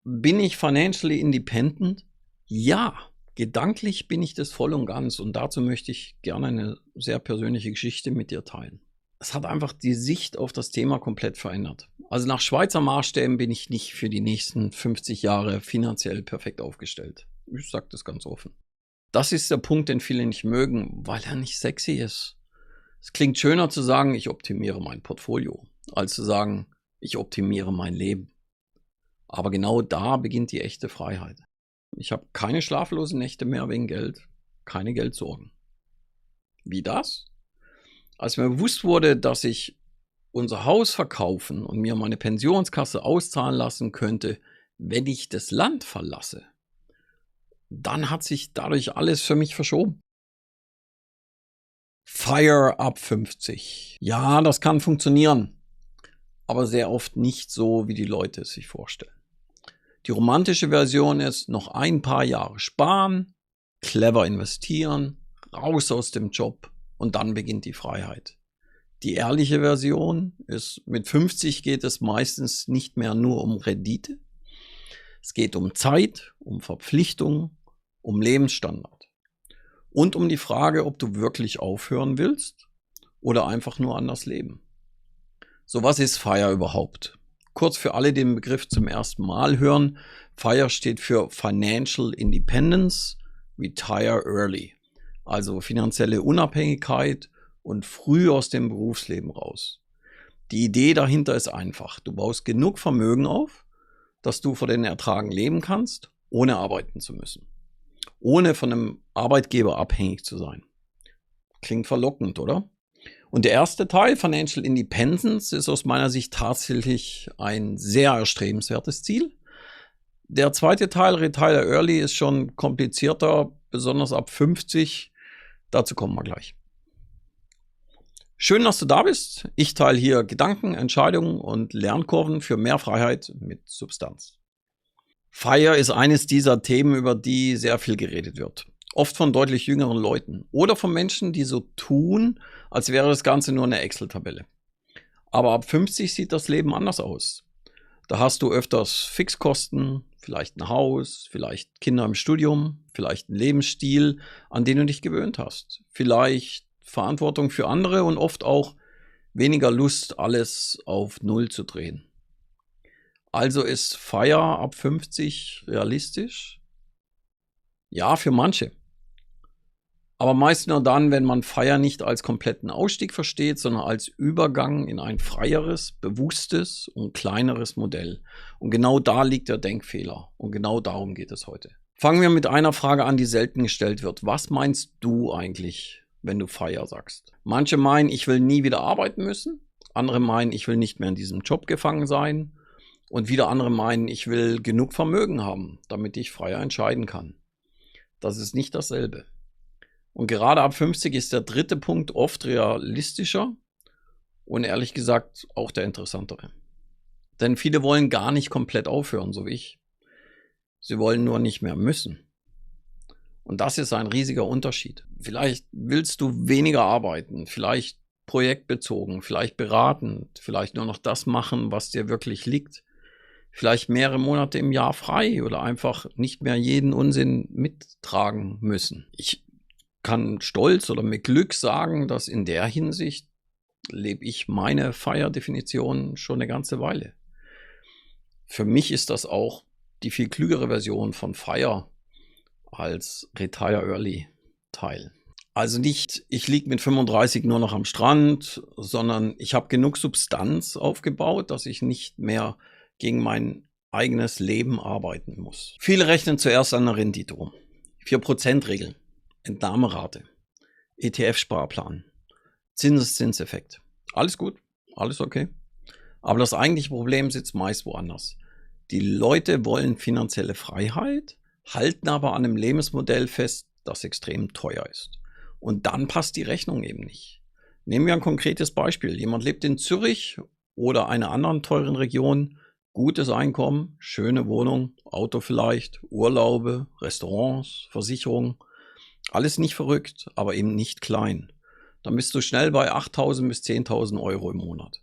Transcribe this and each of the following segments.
Bin ich financially independent? Ja, gedanklich bin ich das voll und ganz. Und dazu möchte ich gerne eine sehr persönliche Geschichte mit dir teilen. Es hat einfach die Sicht auf das Thema komplett verändert. Also nach Schweizer Maßstäben bin ich nicht für die nächsten 50 Jahre finanziell perfekt aufgestellt. Ich sage das ganz offen. Das ist der Punkt, den viele nicht mögen, weil er nicht sexy ist. Es klingt schöner zu sagen, ich optimiere mein Portfolio, als zu sagen, ich optimiere mein Leben. Aber genau da beginnt die echte Freiheit. Ich habe keine schlaflosen Nächte mehr wegen Geld, keine Geldsorgen. Wie das? Als mir bewusst wurde, dass ich unser Haus verkaufen und mir meine Pensionskasse auszahlen lassen könnte, wenn ich das Land verlasse, dann hat sich dadurch alles für mich verschoben. FIRE ab 50. Ja, das kann funktionieren, aber sehr oft nicht so, wie die Leute es sich vorstellen. Die romantische Version ist noch ein paar Jahre sparen, clever investieren, raus aus dem Job und dann beginnt die Freiheit. Die ehrliche Version ist, mit 50 geht es meistens nicht mehr nur um Rendite. Es geht um Zeit, um Verpflichtung, um Lebensstandard und um die Frage, ob du wirklich aufhören willst oder einfach nur anders leben. So, was ist FIRE überhaupt? Kurz für alle, die den Begriff zum ersten Mal hören, FIRE steht für Financial Independence, Retire Early, also finanzielle Unabhängigkeit und früh aus dem Berufsleben raus. Die Idee dahinter ist einfach, du baust genug Vermögen auf, dass du von den Ertragen leben kannst, ohne arbeiten zu müssen, ohne von einem Arbeitgeber abhängig zu sein. Klingt verlockend, oder? Und der erste Teil, Financial Independence, ist aus meiner Sicht tatsächlich ein sehr erstrebenswertes Ziel. Der zweite Teil, Retire Early, ist schon komplizierter, besonders ab 50. Dazu kommen wir gleich. Schön, dass du da bist. Ich teile hier Gedanken, Entscheidungen und Lernkurven für mehr Freiheit mit Substanz. FIRE ist eines dieser Themen, über die sehr viel geredet wird. Oft von deutlich jüngeren Leuten oder von Menschen, die so tun, als wäre das Ganze nur eine Excel-Tabelle. Aber ab 50 sieht das Leben anders aus. Da hast du öfters Fixkosten, vielleicht ein Haus, vielleicht Kinder im Studium, vielleicht einen Lebensstil, an den du dich gewöhnt hast. Vielleicht Verantwortung für andere und oft auch weniger Lust, alles auf Null zu drehen. Also ist FIRE ab 50 realistisch? Ja, für manche. Aber meist nur dann, wenn man FIRE nicht als kompletten Ausstieg versteht, sondern als Übergang in ein freieres, bewusstes und kleineres Modell. Und genau da liegt der Denkfehler. Und genau darum geht es heute. Fangen wir mit einer Frage an, die selten gestellt wird. Was meinst du eigentlich, wenn du FIRE sagst? Manche meinen, ich will nie wieder arbeiten müssen. Andere meinen, ich will nicht mehr in diesem Job gefangen sein. Und wieder andere meinen, ich will genug Vermögen haben, damit ich freier entscheiden kann. Das ist nicht dasselbe. Und gerade ab 50 ist der dritte Punkt oft realistischer und ehrlich gesagt auch der interessantere. Denn viele wollen gar nicht komplett aufhören, so wie ich. Sie wollen nur nicht mehr müssen. Und das ist ein riesiger Unterschied. Vielleicht willst du weniger arbeiten, vielleicht projektbezogen, vielleicht beratend, vielleicht nur noch das machen, was dir wirklich liegt. Vielleicht mehrere Monate im Jahr frei oder einfach nicht mehr jeden Unsinn mittragen müssen. Ich kann stolz oder mit Glück sagen, dass in der Hinsicht lebe ich meine FIRE-Definition schon eine ganze Weile. Für mich ist das auch die viel klügere Version von FIRE als Retire Early Teil. Also nicht, ich liege mit 35 nur noch am Strand, sondern ich habe genug Substanz aufgebaut, dass ich nicht mehr gegen mein eigenes Leben arbeiten muss. Viele rechnen zuerst an der Rendite um. 4%-Regel. Entnahmerate, ETF-Sparplan, Zinseszinseffekt. Alles gut, alles okay. Aber das eigentliche Problem sitzt meist woanders. Die Leute wollen finanzielle Freiheit, halten aber an einem Lebensmodell fest, das extrem teuer ist. Und dann passt die Rechnung eben nicht. Nehmen wir ein konkretes Beispiel. Jemand lebt in Zürich oder einer anderen teuren Region, gutes Einkommen, schöne Wohnung, Auto vielleicht, Urlaube, Restaurants, Versicherung. Alles nicht verrückt, aber eben nicht klein. Dann bist du schnell bei 8.000 bis 10.000 Euro im Monat.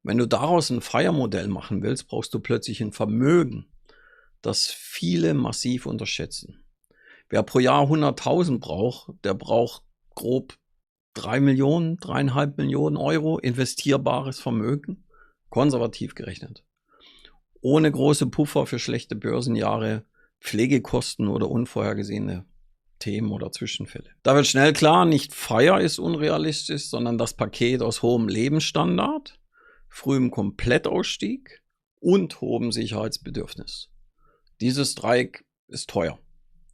Wenn du daraus ein FIRE-Modell machen willst, brauchst du plötzlich ein Vermögen. das viele massiv unterschätzen. Wer pro Jahr 100.000 braucht, der braucht grob 3 Millionen, 3,5 Millionen Euro investierbares Vermögen, konservativ gerechnet. Ohne große Puffer für schlechte Börsenjahre, Pflegekosten oder unvorhergesehene Themen oder Zwischenfälle. Da wird schnell klar, nicht FIRE ist unrealistisch, sondern das Paket aus hohem Lebensstandard, frühem Komplettausstieg und hohem Sicherheitsbedürfnis. Dieses Dreieck ist teuer,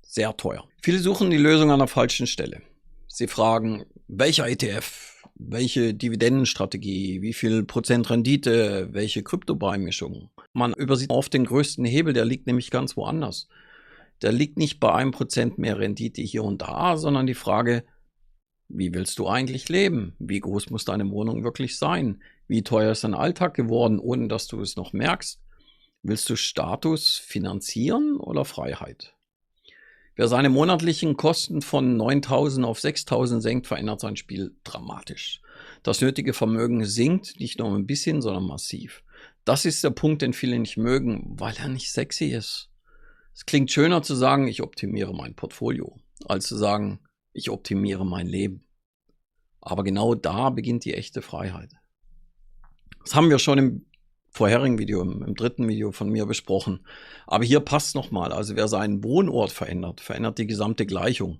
sehr teuer. Viele suchen die Lösung an der falschen Stelle. Sie fragen, welcher ETF, welche Dividendenstrategie, wie viel Prozent Rendite, welche Kryptobeimischung. Man übersieht oft den größten Hebel, der liegt nämlich ganz woanders. Der liegt nicht bei 1% mehr Rendite hier und da, sondern die Frage, wie willst du eigentlich leben? Wie groß muss deine Wohnung wirklich sein? Wie teuer ist dein Alltag geworden, ohne dass du es noch merkst? Willst du Status finanzieren oder Freiheit? Wer seine monatlichen Kosten von 9.000 auf 6.000 senkt, verändert sein Spiel dramatisch. Das nötige Vermögen sinkt, nicht nur ein bisschen, sondern massiv. Das ist der Punkt, den viele nicht mögen, weil er nicht sexy ist. Es klingt schöner zu sagen, ich optimiere mein Portfolio, als zu sagen, ich optimiere mein Leben. Aber genau da beginnt die echte Freiheit. Das haben wir schon im vorherigen Video, im dritten Video von mir besprochen. Aber hier passt nochmal, also wer seinen Wohnort verändert, verändert die gesamte Gleichung.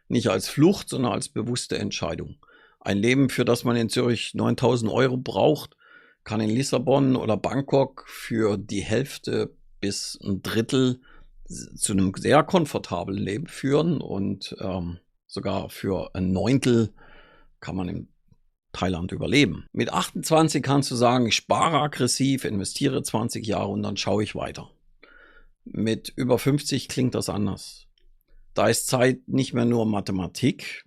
Nicht als Flucht, sondern als bewusste Entscheidung. Ein Leben, für das man in Zürich 9.000 Euro braucht, kann in Lissabon oder Bangkok für die Hälfte bis ein Drittel zu einem sehr komfortablen Leben führen und sogar für ein Neuntel kann man in Thailand überleben. Mit 28 kannst du sagen, ich spare aggressiv, investiere 20 Jahre und dann schaue ich weiter. Mit über 50 klingt das anders. Da ist Zeit nicht mehr nur Mathematik,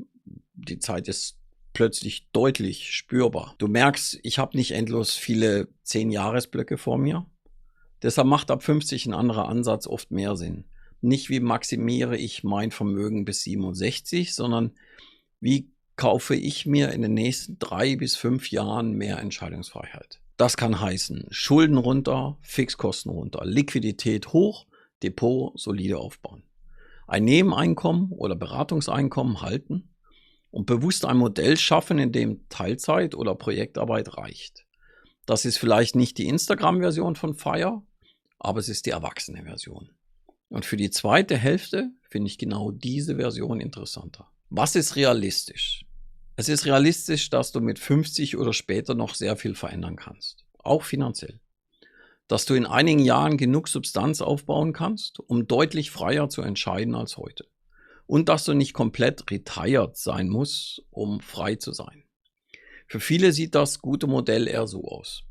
die Zeit ist plötzlich deutlich spürbar. Du merkst, ich habe nicht endlos viele 10-Jahres-Blöcke vor mir. Deshalb macht ab 50 ein anderer Ansatz oft mehr Sinn. Nicht wie maximiere ich mein Vermögen bis 67, sondern wie kaufe ich mir in den nächsten 3 bis 5 Jahren mehr Entscheidungsfreiheit. Das kann heißen, Schulden runter, Fixkosten runter, Liquidität hoch, Depot solide aufbauen. Ein Nebeneinkommen oder Beratungseinkommen halten und bewusst ein Modell schaffen, in dem Teilzeit oder Projektarbeit reicht. Das ist vielleicht nicht die Instagram-Version von FIRE, aber es ist die erwachsene Version. Und für die zweite Hälfte finde ich genau diese Version interessanter. Was ist realistisch? Es ist realistisch, dass du mit 50 oder später noch sehr viel verändern kannst, auch finanziell. Dass du in einigen Jahren genug Substanz aufbauen kannst, um deutlich freier zu entscheiden als heute. Und dass du nicht komplett retired sein musst, um frei zu sein. Für viele sieht das gute Modell eher so aus.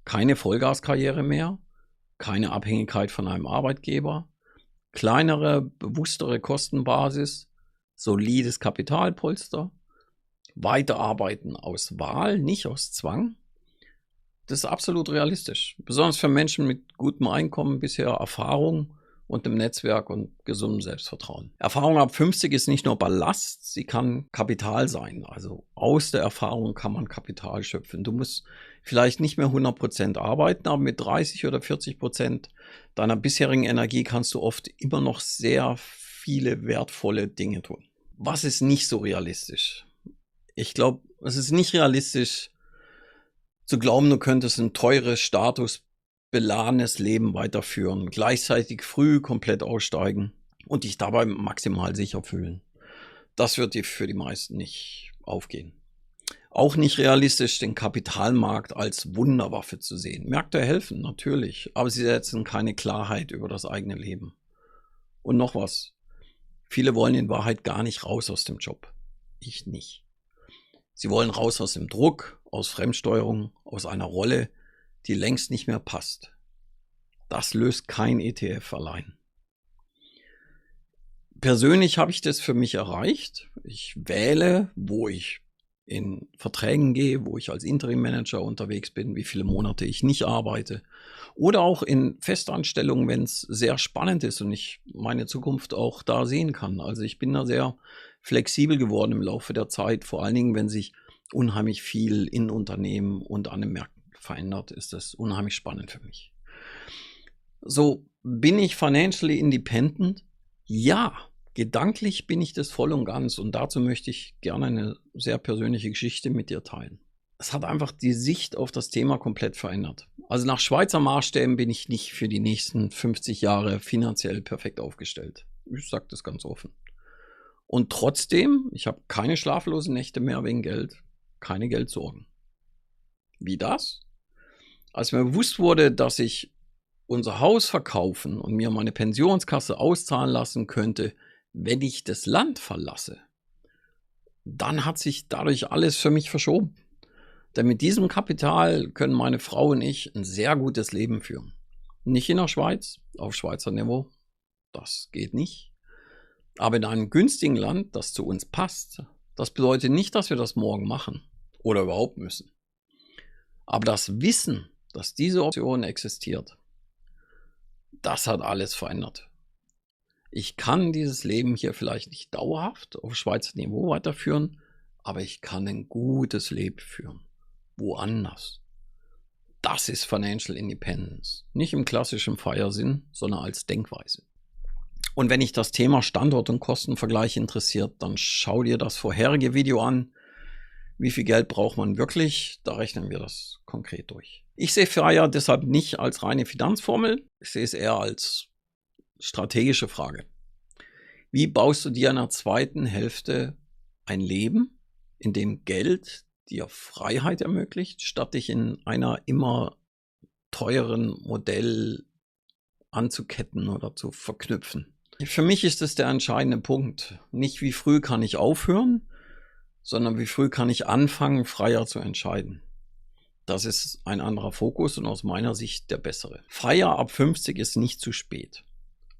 Keine Vollgaskarriere mehr, keine Abhängigkeit von einem Arbeitgeber, kleinere, bewusstere Kostenbasis, solides Kapitalpolster, Weiterarbeiten aus Wahl, nicht aus Zwang. Das ist absolut realistisch. Besonders für Menschen mit gutem Einkommen, bisher Erfahrung und dem Netzwerk und gesundem Selbstvertrauen. Erfahrung ab 50 ist nicht nur Ballast, sie kann Kapital sein. Also aus der Erfahrung kann man Kapital schöpfen. Du musst vielleicht nicht mehr 100% arbeiten, aber mit 30 oder 40% deiner bisherigen Energie kannst du oft immer noch sehr viele wertvolle Dinge tun. Was ist nicht so realistisch? Ich glaube, es ist nicht realistisch zu glauben, du könntest ein teures, statusbeladenes Leben weiterführen, gleichzeitig früh komplett aussteigen und dich dabei maximal sicher fühlen. Das wird dir für die meisten nicht aufgehen. Auch nicht realistisch, den Kapitalmarkt als Wunderwaffe zu sehen. Märkte helfen, natürlich, aber sie setzen keine Klarheit über das eigene Leben. Und noch was. Viele wollen in Wahrheit gar nicht raus aus dem Job. Ich nicht. Sie wollen raus aus dem Druck, aus Fremdsteuerung, aus einer Rolle, die längst nicht mehr passt. Das löst kein ETF allein. Persönlich habe ich das für mich erreicht. Ich wähle, wo ich in Verträgen gehe, wo ich als Interim-Manager unterwegs bin, wie viele Monate ich nicht arbeite. Oder auch in Festanstellungen, wenn es sehr spannend ist und ich meine Zukunft auch da sehen kann. Also ich bin da sehr flexibel geworden im Laufe der Zeit. Vor allen Dingen, wenn sich unheimlich viel in Unternehmen und an den Märkten verändert, ist das unheimlich spannend für mich. So, bin ich financially independent? Ja, gedanklich bin ich das voll und ganz. Und dazu möchte ich gerne eine sehr persönliche Geschichte mit dir teilen. Es hat einfach die Sicht auf das Thema komplett verändert. Also nach Schweizer Maßstäben bin ich nicht für die nächsten 50 Jahre finanziell perfekt aufgestellt. Ich sage das ganz offen. Und trotzdem, ich habe keine schlaflosen Nächte mehr wegen Geld, keine Geldsorgen. Wie das? Als mir bewusst wurde, dass ich unser Haus verkaufen und mir meine Pensionskasse auszahlen lassen könnte, wenn ich das Land verlasse, dann hat sich dadurch alles für mich verschoben. Denn mit diesem Kapital können meine Frau und ich ein sehr gutes Leben führen. Nicht in der Schweiz, auf Schweizer Niveau, das geht nicht. Aber in einem günstigen Land, das zu uns passt. Das bedeutet nicht, dass wir das morgen machen oder überhaupt müssen. Aber das Wissen, dass diese Option existiert, das hat alles verändert. Ich kann dieses Leben hier vielleicht nicht dauerhaft auf Schweizer Niveau weiterführen, aber ich kann ein gutes Leben führen. Woanders. Das ist Financial Independence. Nicht im klassischen FIRE-Sinn, sondern als Denkweise. Und wenn dich das Thema Standort- und Kostenvergleich interessiert, dann schau dir das vorherige Video an. Wie viel Geld braucht man wirklich? Da rechnen wir das konkret durch. Ich sehe FIRE deshalb nicht als reine Finanzformel. Ich sehe es eher als strategische Frage. Wie baust du dir in der zweiten Hälfte ein Leben, in dem Geld dir Freiheit ermöglicht, statt dich in einer immer teuren Modell anzuketten oder zu verknüpfen? Für mich ist es der entscheidende Punkt. Nicht wie früh kann ich aufhören, sondern wie früh kann ich anfangen, freier zu entscheiden. Das ist ein anderer Fokus und aus meiner Sicht der bessere. FIRE ab 50 ist nicht zu spät.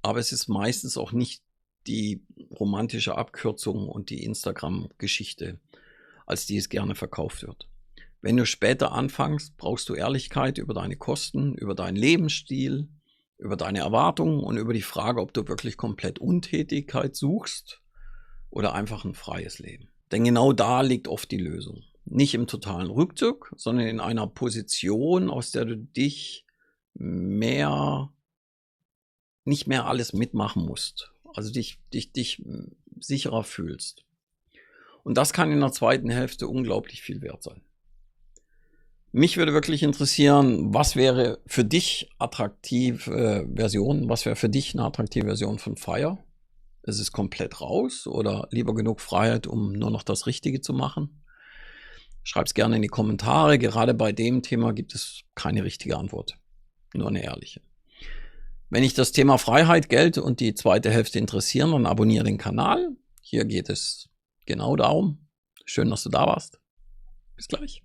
Aber es ist meistens auch nicht die romantische Abkürzung und die Instagram-Geschichte, als die es gerne verkauft wird. Wenn du später anfängst, brauchst du Ehrlichkeit über deine Kosten, über deinen Lebensstil, über deine Erwartungen und über die Frage, ob du wirklich komplett Untätigkeit suchst oder einfach ein freies Leben. Denn genau da liegt oft die Lösung. Nicht im totalen Rückzug, sondern in einer Position, aus der du dich nicht mehr alles mitmachen musst. Also dich sicherer fühlst. Und das kann in der zweiten Hälfte unglaublich viel wert sein. Mich würde wirklich interessieren, was wäre für dich attraktive Version, was wäre für dich eine attraktive Version von FIRE? Ist es komplett raus oder lieber genug Freiheit, um nur noch das Richtige zu machen? Schreib es gerne in die Kommentare. Gerade bei dem Thema gibt es keine richtige Antwort, nur eine ehrliche. Wenn dich das Thema Freiheit, Geld und die zweite Hälfte interessieren, dann abonniere den Kanal. Hier geht es genau darum. Schön, dass du da warst. Bis gleich.